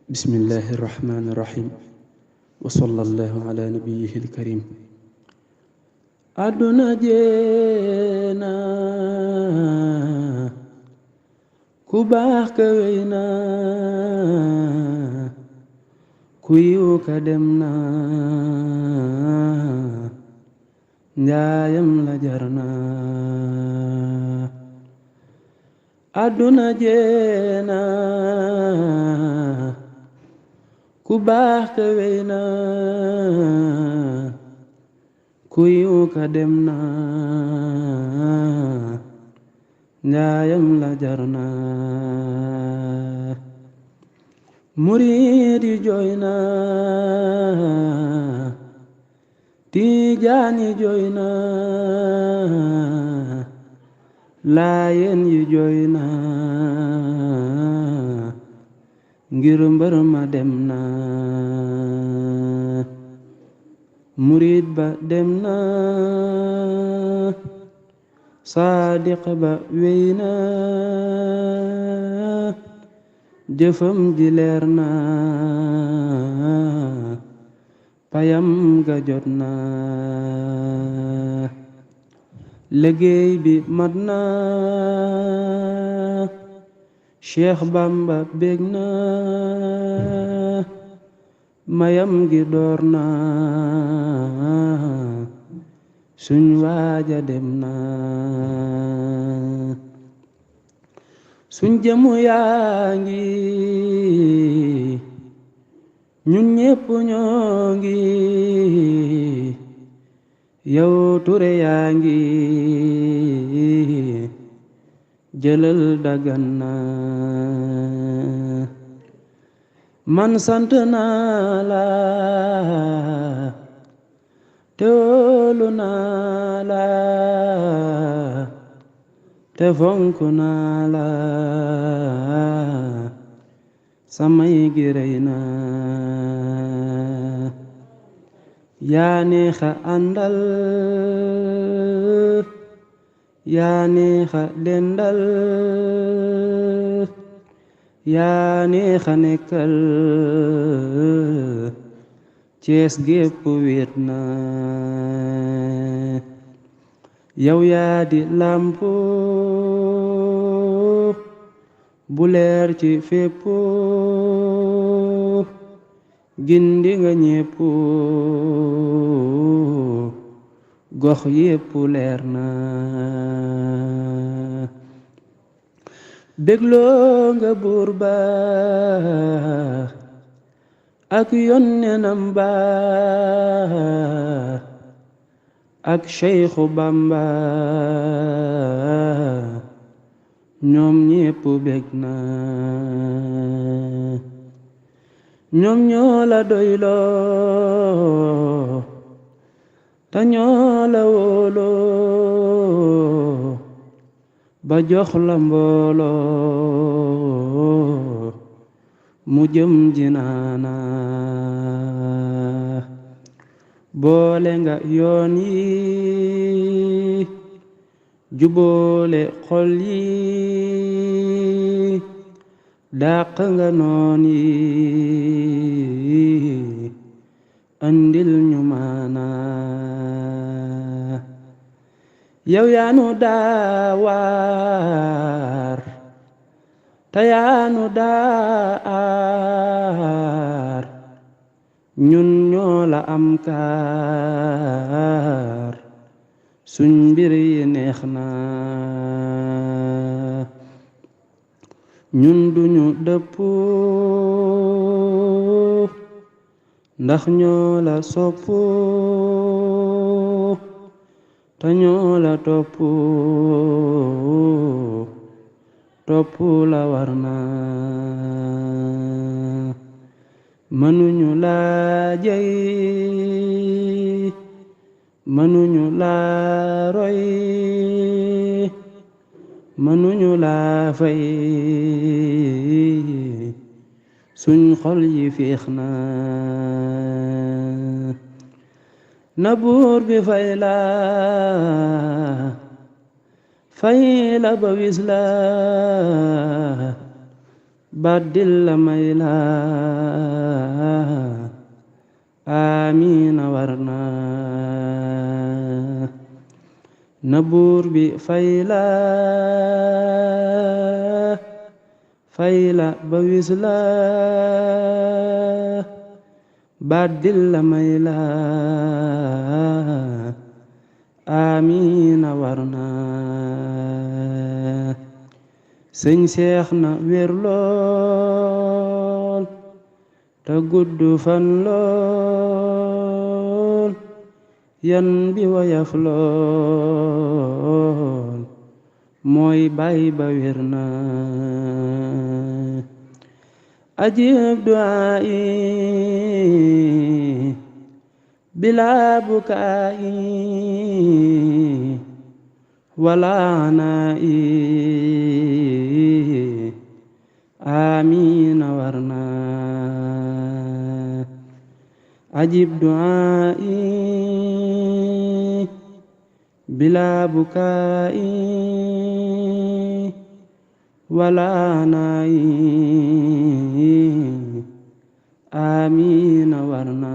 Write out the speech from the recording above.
bismillahi irrahmani irrahim wa sallallahu ala nabiyihi ilkarim àdduna jéena ku baax ka wey na ku yiw ka dem na njaayam la jar na àdduna jéena ku baax ka wey na ku yiw ka dem na njaayam la jar na murid yi jooy na tijaan yi jooy na laayeen yi jooy na ngir mbër ma dem na murid ba dem na saadiq ba wey na jëfam ji leer na payam ga jot na liggéey bi mat na Cheikh Bamba bég na mayam gi door na suñ waaja dem na suñ jëmu yaa ngi ñun ñépp ñoo ngi yow ture yaa ngi jëlal dagan na man sant naa la te wóolu naa la te fonk naa la samay gi rëy na yaa neexa àndal yaa neexa dendal yaa neexa nekkal Cees gépp wéet na yow yaa di làmp bu leer ci fépp gindi nga ñépp gox yépp leer na bégloo nga buur ba ak yonnenam ba ak Cheikhu Bamba ñoom ñépp bég na ñoom ñoo la doyloo te ñoo la wóoloo ba jox la mbooloo mu jëm jinaana boole nga yoon yi juboole xol yi dàq nga noon yi andil ñu maana yow yaanu daawar te yaanu daar ñun ñoo la am kaar suñ mbir yi neex na ñun duñu dëpp ndax ñoo la sopp te ñoo la topp la war na mënuñu laa jey mënuñu laa roy mënuñu laa fay suñ xol yi féex na buur bi fay la ba wis la baddil may la amiina war na na buur bi fay la ba wis la baddil may la amiina war na sëñ Seex na wér lool te gudd fan lool yan bi woyof lool mooy bay ba wér na ajib du'aa'i bilaa bukaa'i wala anaa'i amiina war na ajib du'aa'i bilaa bukaa'i wala anaa'i amiina war na